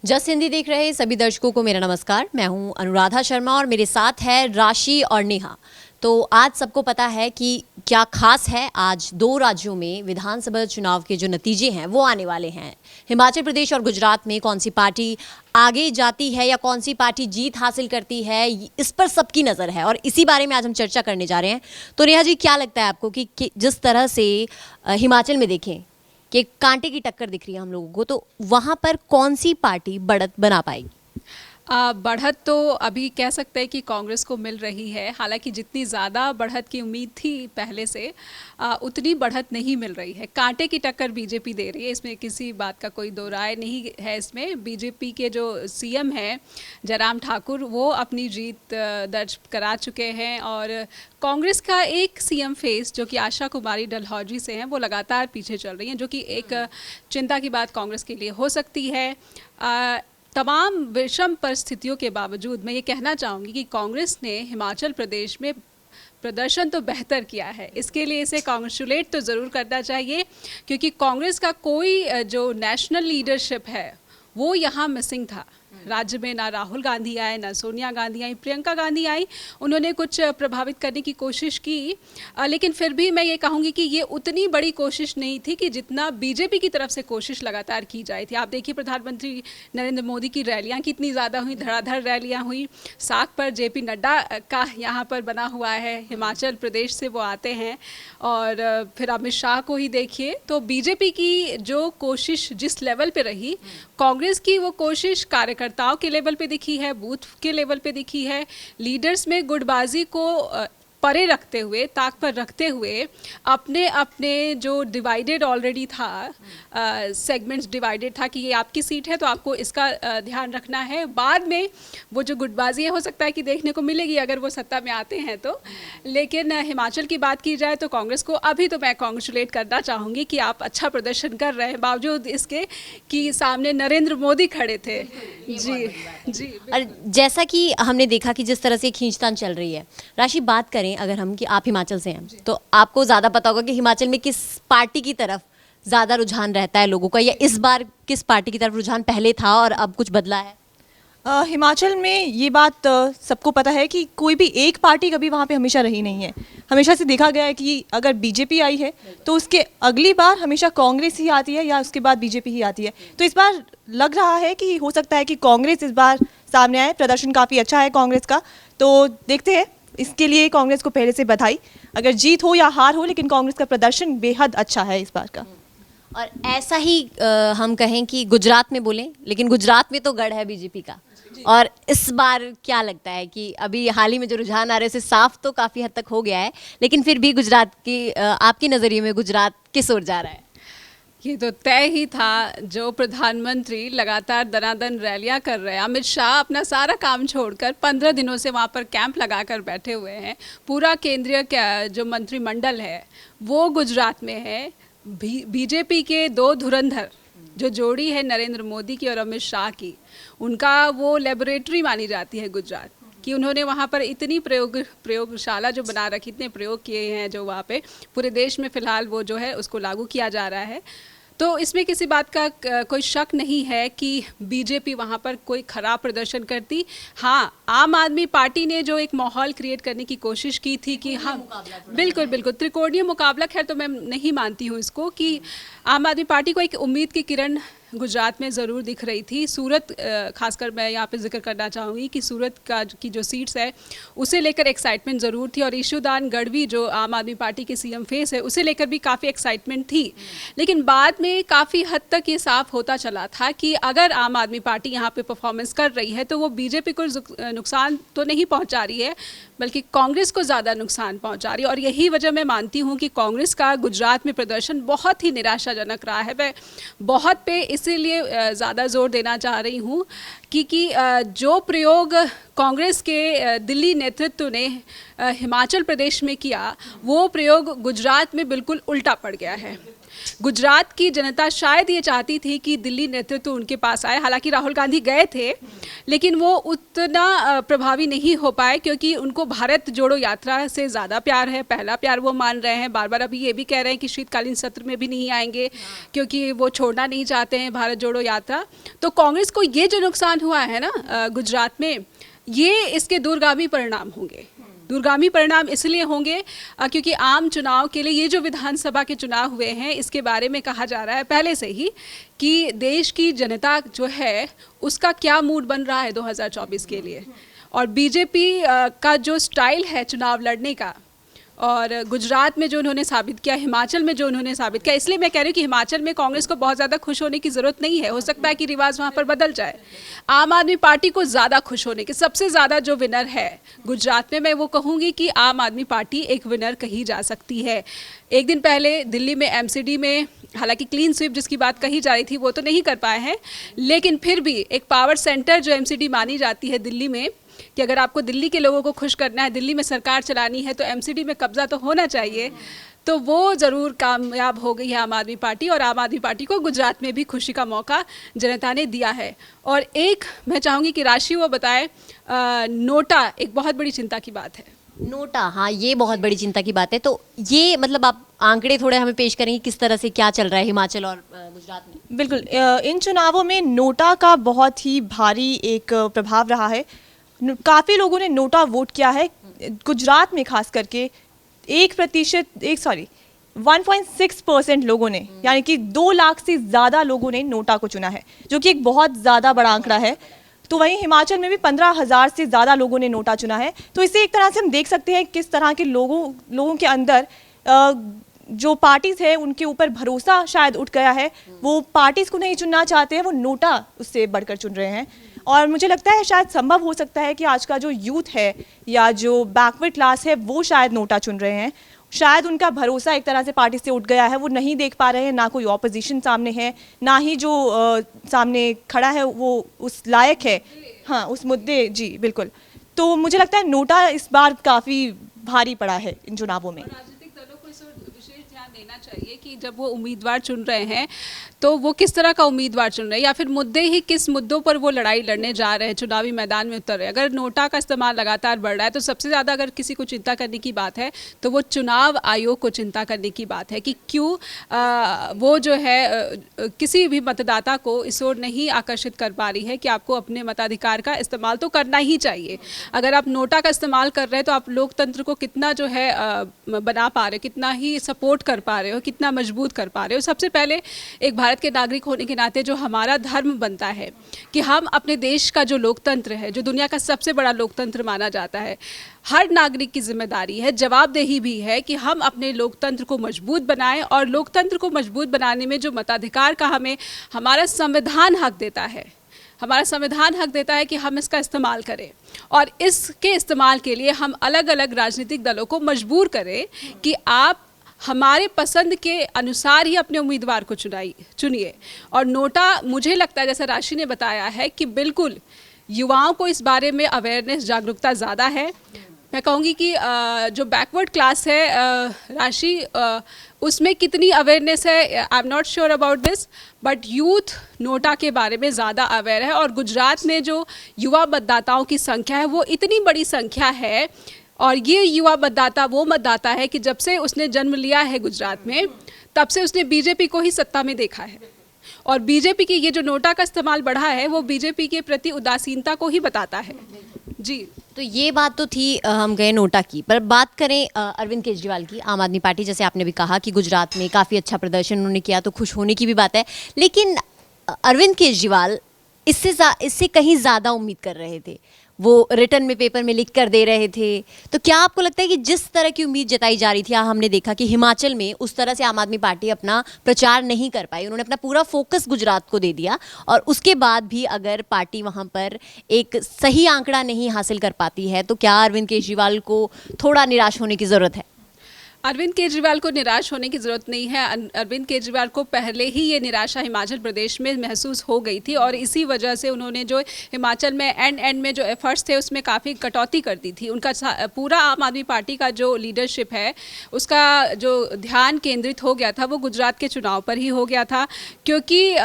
Just Hindi देख रहे सभी दर्शकों को मेरा नमस्कार। मैं हूं अनुराधा शर्मा और मेरे साथ है राशि और नेहा। तो आज सबको पता है कि क्या खास है, आज दो राज्यों में विधानसभा चुनाव के जो नतीजे हैं वो आने वाले हैं। हिमाचल प्रदेश और गुजरात में कौन सी पार्टी आगे जाती है या कौन सी पार्टी जीत हासिल करती है, इस पर सबकी नज़र है और इसी बारे में आज हम चर्चा करने जा रहे हैं। तो नेहा जी, क्या लगता है आपको कि जिस तरह से हिमाचल में देखें कि कांटे की टक्कर दिख रही है हम लोगों को, तो वहां पर कौन सी पार्टी बढ़त बना पाएगी? बढ़त तो अभी कह सकते हैं कि कांग्रेस को मिल रही है। हालांकि जितनी ज़्यादा बढ़त की उम्मीद थी पहले से, उतनी बढ़त नहीं मिल रही है। कांटे की टक्कर बीजेपी दे रही है, इसमें किसी बात का कोई दो राय नहीं है। इसमें बीजेपी के जो सीएम हैं जयराम ठाकुर, वो अपनी जीत दर्ज करा चुके हैं और कांग्रेस का एक सीएम फेस जो कि आशा कुमारी डलहौजी से हैं, वो लगातार पीछे चल रही हैं, जो कि एक चिंता की बात कांग्रेस के लिए हो सकती है। तमाम विषम परिस्थितियों के बावजूद मैं ये कहना चाहूँगी कि कांग्रेस ने हिमाचल प्रदेश में प्रदर्शन तो बेहतर किया है। इसके लिए इसे कांग्रेचुलेट तो ज़रूर करना चाहिए, क्योंकि कांग्रेस का कोई जो नेशनल लीडरशिप है वो यहाँ मिसिंग था। राज्य में ना राहुल गांधी आए, ना सोनिया गांधी आई, प्रियंका गांधी आई। उन्होंने कुछ प्रभावित करने की कोशिश की, लेकिन फिर भी मैं ये कहूँगी कि ये उतनी बड़ी कोशिश नहीं थी कि जितना बीजेपी की तरफ से कोशिश लगातार की जाए थी। आप देखिए प्रधानमंत्री नरेंद्र मोदी की रैलियाँ कितनी ज़्यादा हुई, धड़ाधड़ रैलियाँ हुई। साख पर जेपी नड्डा का यहाँ पर बना हुआ है, हिमाचल प्रदेश से वो आते हैं। और फिर अमित शाह को ही देखिए। तो बीजेपी की जो कोशिश जिस लेवल पे रही, कांग्रेस की वो कोशिश कार्यकर्ताओं के लेवल पे दिखी है, बूथ के लेवल पे दिखी है। लीडर्स में गुटबाजी को परे रखते हुए, ताक पर रखते हुए, अपने अपने जो डिवाइडेड ऑलरेडी था, सेगमेंट्स डिवाइडेड था कि ये आपकी सीट है तो आपको इसका ध्यान रखना है। बाद में वो जो गुटबाजी है, हो सकता है कि देखने को मिलेगी अगर वो सत्ता में आते हैं तो। लेकिन हिमाचल की बात की जाए तो कांग्रेस को अभी तो मैं कांग्रेचुलेट करना चाहूँगी कि आप अच्छा प्रदर्शन कर रहे हैं, बावजूद इसके कि सामने नरेंद्र मोदी खड़े थे। जी जी। और जैसा कि हमने देखा कि जिस तरह से खींचतान चल रही है, राशि बात करें अगर हम कि आप हिमाचल से हैं तो आपको ज़्यादा पता होगा कि हिमाचल में किस पार्टी की तरफ ज़्यादा रुझान रहता है लोगों का, या इस बार किस पार्टी की तरफ रुझान पहले था और अब कुछ बदला है? हिमाचल में ये बात सबको पता है कि कोई भी एक पार्टी कभी वहाँ पे हमेशा रही नहीं है। हमेशा से देखा गया है कि अगर बीजेपी आई है तो उसके अगली बार हमेशा कांग्रेस ही आती है या उसके बाद बीजेपी ही आती है। तो इस बार लग रहा है कि हो सकता है कि कांग्रेस इस बार सामने आए। प्रदर्शन काफ़ी अच्छा है कांग्रेस का, तो देखते हैं। इसके लिए कांग्रेस को पहले से बधाई, अगर जीत हो या हार हो, लेकिन कांग्रेस का प्रदर्शन बेहद अच्छा है इस बार का। और ऐसा ही हम कहें कि गुजरात में बोलें, लेकिन गुजरात में तो गढ़ है बीजेपी का। और इस बार क्या लगता है कि अभी हाल ही में जो रुझान आ रहे हैं उसे साफ तो काफ़ी हद तक हो गया है, लेकिन फिर भी गुजरात की आपके नज़रिए में गुजरात किस ओर जा रहा है? ये तो तय ही था। जो प्रधानमंत्री लगातार दनादन रैलियां कर रहे हैं, अमित शाह अपना सारा काम छोड़कर 15 दिनों से वहाँ पर कैंप लगाकर बैठे हुए हैं। पूरा केंद्रीय जो मंत्रिमंडल है वो गुजरात में है। बीजेपी के दो धुरंधर जो जोड़ी है नरेंद्र मोदी की और अमित शाह की, उनका वो लेबोरेटरी मानी जाती है गुजरात कि उन्होंने वहाँ पर इतनी प्रयोगशाला जो बना रखी, इतने प्रयोग किए हैं जो वहाँ पे पूरे देश में फ़िलहाल वो जो है उसको लागू किया जा रहा है। तो इसमें किसी बात का कोई शक नहीं है कि बीजेपी वहाँ पर कोई ख़राब प्रदर्शन करती। हाँ, आम आदमी पार्टी ने जो एक माहौल क्रिएट करने की कोशिश की थी कि हाँ बिल्कुल बिल्कुल त्रिकोणीय मुकाबला, खैर तो मैं नहीं मानती हूँ इसको, कि आम आदमी पार्टी को एक उम्मीद की किरण गुजरात में ज़रूर दिख रही थी। सूरत, खासकर मैं यहाँ पे जिक्र करना चाहूँगी कि सूरत की जो सीट्स है उसे लेकर एक्साइटमेंट ज़रूर थी, और ईशुदान गढ़वी जो आम आदमी पार्टी के सीएम फेस है उसे लेकर भी काफ़ी एक्साइटमेंट थी। लेकिन बाद में काफ़ी हद तक ये साफ होता चला था कि अगर आम आदमी पार्टी यहाँ पे परफॉर्मेंस कर रही है तो वो बीजेपी को नुकसान तो नहीं पहुँचा रही है, बल्कि कांग्रेस को ज़्यादा नुकसान पहुँचा रही है। और यही वजह मैं मानती हूँ कि कांग्रेस का गुजरात में प्रदर्शन बहुत ही निराशाजनक रहा है। मैं बहुत पे इसीलिए ज़्यादा जोर देना चाह रही हूँ क्योंकि जो प्रयोग कांग्रेस के दिल्ली नेतृत्व ने हिमाचल प्रदेश में किया, वो प्रयोग गुजरात में बिल्कुल उल्टा पड़ गया है। गुजरात की जनता शायद ये चाहती थी कि दिल्ली नेतृत्व उनके पास आए। हालांकि राहुल गांधी गए थे, लेकिन वो उतना प्रभावी नहीं हो पाए क्योंकि उनको भारत जोड़ो यात्रा से ज़्यादा प्यार है, पहला प्यार वो मान रहे हैं। बार बार अभी ये भी कह रहे हैं कि शीतकालीन सत्र में भी नहीं आएंगे क्योंकि वो छोड़ना नहीं चाहते हैं भारत जोड़ो यात्रा। तो कांग्रेस को ये जो नुकसान हुआ है ना गुजरात में, ये इसके दूरगामी परिणाम होंगे। दूरगामी परिणाम इसलिए होंगे क्योंकि आम चुनाव के लिए ये जो विधानसभा के चुनाव हुए हैं, इसके बारे में कहा जा रहा है पहले से ही कि देश की जनता जो है उसका क्या मूड बन रहा है 2024 के लिए। और बीजेपी का जो स्टाइल है चुनाव लड़ने का, और गुजरात में जो उन्होंने साबित किया, हिमाचल में जो उन्होंने साबित किया, इसलिए मैं कह रही हूँ कि हिमाचल में कांग्रेस को बहुत ज़्यादा खुश होने की ज़रूरत नहीं है। हो सकता है कि रिवाज वहाँ पर बदल जाए। आम आदमी पार्टी को ज़्यादा खुश होने की, सबसे ज़्यादा जो विनर है गुजरात में, मैं वो कहूँगी कि आम आदमी पार्टी एक विनर कही जा सकती है। एक दिन पहले दिल्ली में एमसीडी में हालांकि क्लीन स्वीप जिसकी बात कही जा रही थी वो तो नहीं कर पाए हैं, लेकिन फिर भी एक पावर सेंटर जो एमसीडी मानी जाती है दिल्ली में, कि अगर आपको दिल्ली के लोगों को खुश करना है, दिल्ली में सरकार चलानी है, तो एमसीडी में कब्जा तो होना चाहिए। तो वो ज़रूर कामयाब हो गई है आम आदमी पार्टी, और आम आदमी पार्टी को गुजरात में भी खुशी का मौका जनता ने दिया है। और एक मैं चाहूँगी कि राशि वो बताए, नोटा एक बहुत बड़ी चिंता की बात है। नोटा, हाँ ये बहुत बड़ी चिंता की बात है। तो ये मतलब आप आंकड़े थोड़े हमें पेश करेंगे, किस तरह से क्या चल रहा है हिमाचल और गुजरात में? बिल्कुल, इन चुनावों में नोटा का बहुत ही भारी एक प्रभाव रहा है। काफ़ी लोगों ने नोटा वोट किया है। गुजरात में खास करके 1.6% लोगों ने, यानी कि 2 लाख से ज़्यादा लोगों ने नोटा को चुना है, जो कि एक बहुत ज़्यादा बड़ा आंकड़ा है। तो वहीं हिमाचल में भी 15,000 से ज़्यादा लोगों ने नोटा चुना है। तो इससे एक तरह से हम देख सकते हैं किस तरह के लोगों के अंदर जो पार्टीज़ है उनके ऊपर भरोसा शायद उठ गया है। वो पार्टीज़ को नहीं चुनना चाहते हैं, वो नोटा उससे बढ़कर चुन रहे हैं। और मुझे लगता है शायद संभव हो सकता है कि आज का जो यूथ है या जो बैकवर्ड क्लास है वो शायद नोटा चुन रहे हैं। शायद उनका भरोसा एक तरह से पार्टी से उठ गया है। वो नहीं देख पा रहे हैं, ना कोई ऑपोजिशन सामने है, ना ही जो सामने खड़ा है वो उस लायक है, हाँ उस मुद्दे। जी बिल्कुल। तो मुझे लगता है नोटा इस बार काफ़ी भारी पड़ा है इन चुनावों में। राजनीतिक दलों को इस ओर विशेष ध्यान देना चाहिए कि जब वो उम्मीदवार चुन रहे हैं तो वो किस तरह का उम्मीदवार चुन रहे हैं, या फिर मुद्दे ही किस मुद्दों पर वो लड़ाई लड़ने जा रहे हैं, चुनावी मैदान में उतर रहे हैं। अगर नोटा का इस्तेमाल लगातार बढ़ रहा है तो सबसे ज़्यादा अगर किसी को चिंता करने की बात है तो वो चुनाव आयोग को चिंता करने की बात है कि क्यों वो जो है किसी भी मतदाता को इस ओर नहीं आकर्षित कर पा रही है कि आपको अपने मताधिकार का इस्तेमाल तो करना ही चाहिए। अगर आप नोटा का इस्तेमाल कर रहे हैं तो आप लोकतंत्र को कितना जो है बना पा रहे हो, कितना ही सपोर्ट कर पा रहे हो, कितना मजबूत कर पा रहे हो। सबसे पहले एक भारत के नागरिक होने के नाते जो हमारा धर्म बनता है कि हम अपने देश का जो लोकतंत्र है, जो दुनिया का सबसे बड़ा लोकतंत्र माना जाता है, हर नागरिक की जिम्मेदारी है, जवाबदेही भी है कि हम अपने लोकतंत्र को मजबूत बनाएं। और लोकतंत्र को मजबूत बनाने में जो मताधिकार का हमें हमारा संविधान हक देता है, हमारा संविधान हक देता है कि हम इसका इस्तेमाल करें, और इसके इस्तेमाल के लिए हम अलग अलग राजनीतिक दलों को मजबूर करें कि आप हमारे पसंद के अनुसार ही अपने उम्मीदवार को चुनिए। और नोटा, मुझे लगता है जैसा राशि ने बताया है कि बिल्कुल युवाओं को इस बारे में अवेयरनेस, जागरूकता ज़्यादा है। मैं कहूँगी कि जो बैकवर्ड क्लास है राशि, उसमें कितनी अवेयरनेस है I am not sure about this, but youth NOTA के बारे में ज़्यादा अवेयर है। और गुजरात में जो युवा मतदाताओं की संख्या है वो इतनी बड़ी संख्या है, और ये युवा मतदाता वो मतदाता है कि जब से उसने जन्म लिया है गुजरात में, तब से उसने बीजेपी को ही सत्ता में देखा है। और बीजेपी की ये जो नोटा का इस्तेमाल बढ़ा है वो बीजेपी के प्रति उदासीनता को ही बताता है। जी, तो ये बात तो थी हम गए नोटा की, पर बात करें अरविंद केजरीवाल की। आम आदमी पार्टी, जैसे आपने भी कहा कि गुजरात में काफ़ी अच्छा प्रदर्शन उन्होंने किया, तो खुश होने की भी बात है। लेकिन अरविंद केजरीवाल इससे कहीं ज़्यादा उम्मीद कर रहे थे। वो रिटर्न में, पेपर में लिख कर दे रहे थे। तो क्या आपको लगता है कि जिस तरह की उम्मीद जताई जा रही थी, हमने देखा कि हिमाचल में उस तरह से आम आदमी पार्टी अपना प्रचार नहीं कर पाई, उन्होंने अपना पूरा फोकस गुजरात को दे दिया, और उसके बाद भी अगर पार्टी वहाँ पर एक सही आंकड़ा नहीं हासिल कर पाती है, तो क्या अरविंद केजरीवाल को थोड़ा निराश होने की ज़रूरत है? अरविंद केजरीवाल को निराश होने की ज़रूरत नहीं है। अरविंद केजरीवाल को पहले ही ये निराशा हिमाचल प्रदेश में महसूस हो गई थी और इसी वजह से उन्होंने जो हिमाचल में एंड में जो एफर्ट्स थे उसमें काफ़ी कटौती कर दी थी। उनका पूरा आम आदमी पार्टी का जो लीडरशिप है उसका जो ध्यान केंद्रित हो गया था वो गुजरात के चुनाव पर ही हो गया था, क्योंकि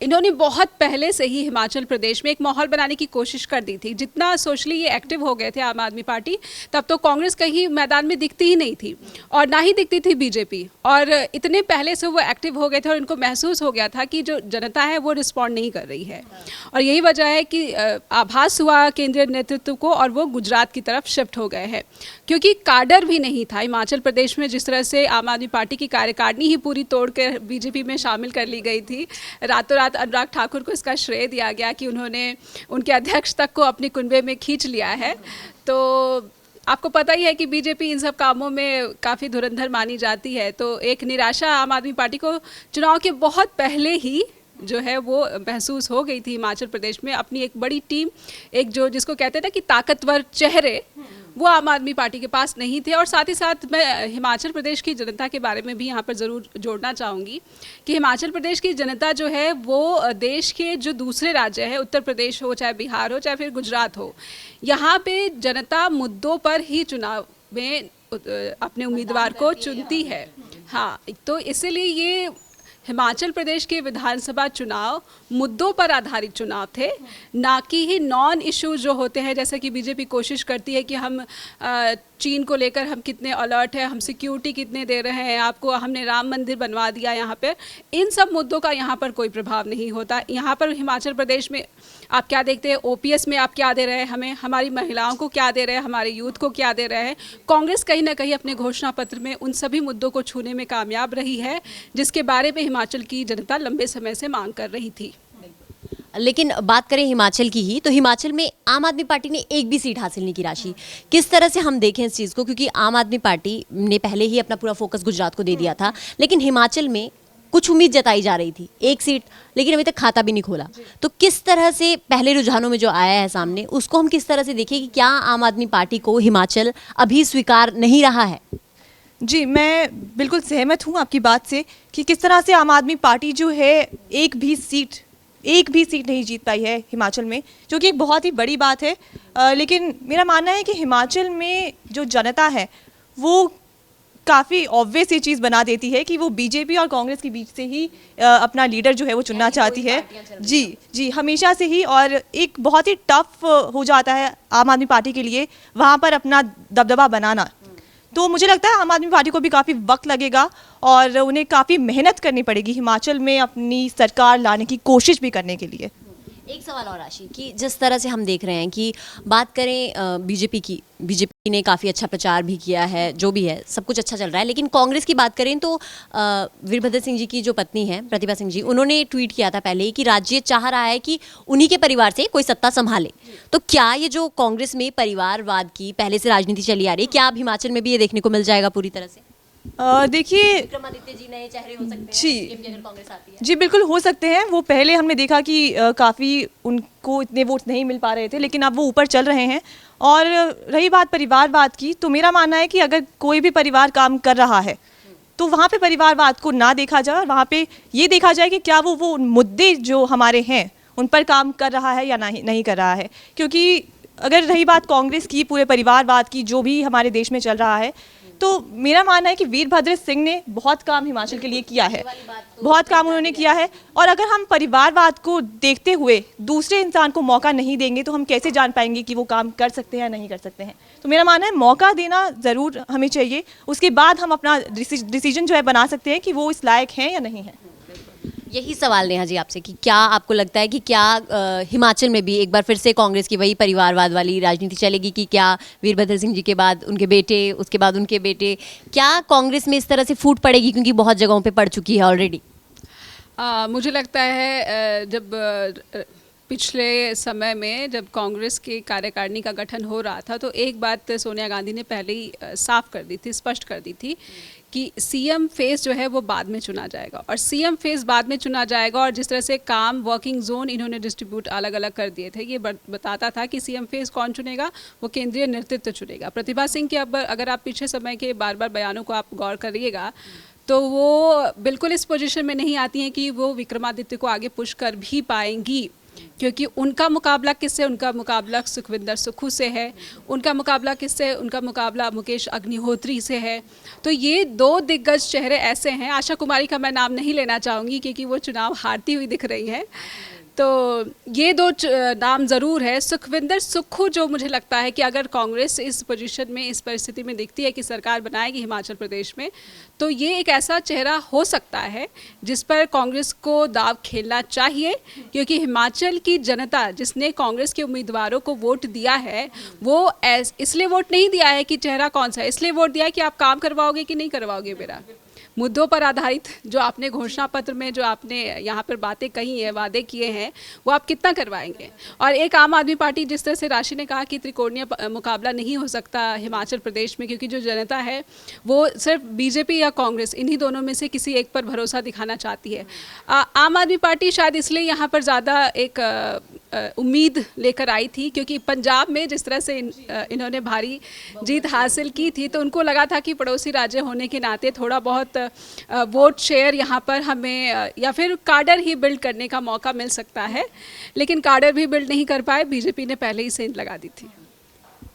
इन्होंने बहुत पहले से ही हिमाचल प्रदेश में एक माहौल बनाने की कोशिश कर दी थी। जितना सोशली ये एक्टिव हो गए थे आम आदमी पार्टी, तब तो कांग्रेस कहीं मैदान में दिखती ही नहीं थी और ना ही दिखती थी बीजेपी, और इतने पहले से वो एक्टिव हो गए थे और इनको महसूस हो गया था कि जो जनता है वो रिस्पॉन्ड नहीं कर रही है। और यही वजह है कि आभास हुआ केंद्रीय नेतृत्व को और वो गुजरात की तरफ शिफ्ट हो गए हैं, क्योंकि काडर भी नहीं था हिमाचल प्रदेश में। जिस तरह से आम आदमी पार्टी की कार्यकारिणी ही पूरी तोड़ कर बीजेपी में शामिल कर ली गई थी, रातों रात अनुराग ठाकुर को इसका श्रेय दिया गया कि उन्होंने उनके अध्यक्ष तक को अपने कुनबे में खींच लिया है। तो आपको पता ही है कि बीजेपी इन सब कामों में काफ़ी धुरंधर मानी जाती है। तो एक निराशा आम आदमी पार्टी को चुनाव के बहुत पहले ही जो है वो महसूस हो गई थी हिमाचल प्रदेश में। अपनी एक बड़ी टीम, एक जो जिसको कहते हैं ना कि ताकतवर चेहरे, वो आम आदमी पार्टी के पास नहीं थे। और साथ ही साथ मैं हिमाचल प्रदेश की जनता के बारे में भी यहाँ पर ज़रूर जोड़ना चाहूँगी कि हिमाचल प्रदेश की जनता जो है वो देश के जो दूसरे राज्य है, उत्तर प्रदेश हो, चाहे बिहार हो, चाहे फिर गुजरात हो, यहाँ पे जनता मुद्दों पर ही चुनाव में अपने उम्मीदवार को चुनती है। हाँ, तो इसीलिए ये हिमाचल प्रदेश के विधानसभा चुनाव मुद्दों पर आधारित चुनाव थे, ना कि ही नॉन इश्यूज जो होते हैं, जैसे कि बीजेपी कोशिश करती है कि हम चीन को लेकर हम कितने अलर्ट हैं, हम सिक्योरिटी कितने दे रहे हैं आपको, हमने राम मंदिर बनवा दिया यहाँ पे। इन सब मुद्दों का यहाँ पर कोई प्रभाव नहीं होता। यहाँ पर हिमाचल प्रदेश में आप क्या देखते हैं, ओपीएस में आप क्या दे रहे हैं हमें, हमारी महिलाओं को क्या दे रहे हैं, हमारे यूथ को क्या दे रहे हैं। कांग्रेस कहीं ना कहीं अपने घोषणा पत्र में उन सभी मुद्दों को छूने में कामयाब रही है जिसके बारे में हिमाचल की जनता लंबे समय से मांग कर रही थी। लेकिन बात करें हिमाचल की ही, तो हिमाचल में आम आदमी पार्टी ने एक भी सीट हासिल नहीं की। राशि, किस तरह से हम देखें इस चीज़ को, क्योंकि आम आदमी पार्टी ने पहले ही अपना पूरा फोकस गुजरात को दे दिया था, लेकिन हिमाचल में कुछ उम्मीद जताई जा रही थी, एक सीट, लेकिन अभी तक खाता भी नहीं खोला। तो किस तरह से पहले रुझानों में जो आया है सामने, उसको हम किस तरह से देखें कि क्या आम आदमी पार्टी को हिमाचल अभी स्वीकार नहीं रहा है? जी, मैं बिल्कुल सहमत हूँ आपकी बात से कि किस तरह से आम आदमी पार्टी जो है एक भी सीट नहीं जीत पाई है हिमाचल में, जो कि एक बहुत ही बड़ी बात है। लेकिन मेरा मानना है कि हिमाचल में जो जनता है वो काफ़ी ऑब्वियस ये चीज़ बना देती है कि वो बीजेपी और कांग्रेस के बीच से ही अपना लीडर जो है वो चुनना चाहती है। जी, हमेशा से ही। और एक बहुत ही टफ हो जाता है आम आदमी पार्टी के लिए वहाँ पर अपना दबदबा बनाना। तो मुझे लगता है आम आदमी पार्टी को भी काफ़ी वक्त लगेगा और उन्हें काफ़ी मेहनत करनी पड़ेगी हिमाचल में अपनी सरकार लाने की कोशिश भी करने के लिए। एक सवाल और राशि, कि जिस तरह से हम देख रहे हैं कि बात करें बीजेपी की, बीजेपी ने काफ़ी अच्छा प्रचार भी किया है, जो भी है सब कुछ अच्छा चल रहा है, लेकिन कांग्रेस की बात करें तो वीरभद्र सिंह जी की जो पत्नी है प्रतिभा सिंह जी, उन्होंने ट्वीट किया था पहले ही कि राज्य चाह रहा है कि उन्हीं के परिवार से कोई सत्ता संभाले। तो क्या ये जो कांग्रेस में परिवारवाद की पहले से राजनीति चली आ रही है, क्या अब हिमाचल में भी ये देखने को मिल जाएगा पूरी तरह से? देखिए, विक्रमादित्य जी नए चेहरे हो सकते हैं अगर कांग्रेस आती है। जी बिल्कुल हो सकते हैं। वो पहले हमने देखा कि काफ़ी उनको इतने वोट नहीं मिल पा रहे थे, लेकिन अब वो ऊपर चल रहे हैं। और रही बात परिवारवाद की, तो मेरा मानना है कि अगर कोई भी परिवार काम कर रहा है तो वहाँ पे परिवारवाद को ना देखा जाए और वहाँ पे ये देखा जाए कि क्या वो मुद्दे जो हमारे हैं उन पर काम कर रहा है या नहीं कर रहा है। क्योंकि अगर रही बात कांग्रेस की, पूरे परिवारवाद की, जो भी हमारे देश में चल रहा है, तो मेरा मानना है कि वीरभद्र सिंह ने बहुत काम हिमाचल के लिए किया है, बहुत काम उन्होंने किया है। और अगर हम परिवारवाद को देखते हुए दूसरे इंसान को मौका नहीं देंगे तो हम कैसे जान पाएंगे कि वो काम कर सकते हैं या नहीं कर सकते हैं। तो मेरा मानना है मौका देना ज़रूर हमें चाहिए, उसके बाद हम अपना डिसीजन जो है बना सकते हैं कि वो इस लायक हैं या नहीं है। यही सवाल नेहा जी आपसे कि क्या आपको लगता है कि क्या हिमाचल में भी एक बार फिर से कांग्रेस की वही परिवारवाद वाली राजनीति चलेगी, कि क्या वीरभद्र सिंह जी के बाद उनके बेटे, उसके बाद उनके बेटे, क्या कांग्रेस में इस तरह से फूट पड़ेगी, क्योंकि बहुत जगहों पे पड़ चुकी है ऑलरेडी? मुझे लगता है जब पिछले समय में जब कांग्रेस की कार्यकारिणी का गठन हो रहा था तो एक बात सोनिया गांधी ने पहले ही साफ कर दी थी, स्पष्ट कर दी थी कि सीएम फेस जो है वो बाद में चुना जाएगा, और सीएम फेस बाद में चुना जाएगा। और जिस तरह से काम वर्किंग जोन इन्होंने डिस्ट्रीब्यूट अलग अलग कर दिए थे, ये बताता था कि सीएम फेस कौन चुनेगा, वो केंद्रीय नेतृत्व चुनेगा। प्रतिभा सिंह के अब अगर आप पीछे समय के बार बार बयानों को आप गौर करिएगा तो वो बिल्कुल इस पोजीशन में नहीं आती हैं कि वो विक्रमादित्य को आगे पुश कर भी पाएंगी, क्योंकि उनका मुकाबला किससे, उनका मुकाबला सुखविंदर सुक्खू से है, उनका मुकाबला किससे, उनका मुकाबला मुकेश अग्निहोत्री से है। तो ये दो दिग्गज चेहरे ऐसे हैं। आशा कुमारी का मैं नाम नहीं लेना चाहूँगी क्योंकि वो चुनाव हारती हुई दिख रही है, तो ये दो नाम ज़रूर है। सुखविंदर सुक्खू जो मुझे लगता है कि अगर कांग्रेस इस पोजीशन में, इस परिस्थिति में दिखती है कि सरकार बनाएगी हिमाचल प्रदेश में, तो ये एक ऐसा चेहरा हो सकता है जिस पर कांग्रेस को दाव खेलना चाहिए, क्योंकि हिमाचल की जनता जिसने कांग्रेस के उम्मीदवारों को वोट दिया है वो इसलिए वोट नहीं दिया है कि चेहरा कौन सा है, इसलिए वोट दिया है कि आप काम करवाओगे कि नहीं करवाओगे मेरा। मुद्दों पर आधारित जो आपने घोषणा पत्र में जो आपने यहाँ पर बातें कही हैं, वादे किए हैं, वो आप कितना करवाएंगे। और एक आम आदमी पार्टी, जिस तरह से राशि ने कहा कि त्रिकोणीय मुकाबला नहीं हो सकता हिमाचल प्रदेश में, क्योंकि जो जनता है वो सिर्फ बीजेपी या कांग्रेस इन्हीं दोनों में से किसी एक पर भरोसा दिखाना चाहती है। आम आदमी पार्टी शायद इसलिए यहाँ पर ज़्यादा एक उम्मीद लेकर आई थी क्योंकि पंजाब में जिस तरह से इन्होंने भारी जीत हासिल की थी, तो उनको लगा था कि पड़ोसी राज्य होने के नाते थोड़ा बहुत वोट शेयर यहाँ पर हमें या फिर काडर ही बिल्ड करने का मौका मिल सकता है, लेकिन काडर भी बिल्ड नहीं कर पाए, बीजेपी ने पहले ही सेंध लगा दी थी।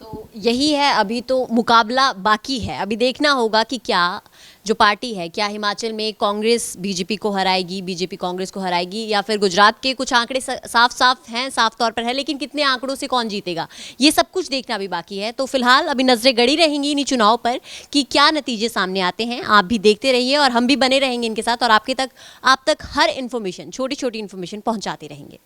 तो यही है, अभी तो मुकाबला बाकी है। अभी देखना होगा कि क्या जो पार्टी है, क्या हिमाचल में कांग्रेस बीजेपी को हराएगी, बीजेपी कांग्रेस को हराएगी, या फिर गुजरात के कुछ आंकड़े साफ हैं, साफ तौर पर है, लेकिन कितने आंकड़ों से कौन जीतेगा ये सब कुछ देखना भी बाकी है। तो फिलहाल अभी नजरें गड़ी रहेंगी इन्हीं चुनाव पर कि क्या नतीजे सामने आते हैं। आप भी देखते रहिए और हम भी बने रहेंगे इनके साथ, और आप तक हर इन्फॉर्मेशन, छोटी छोटी इन्फॉर्मेशन पहुँचाते रहेंगे।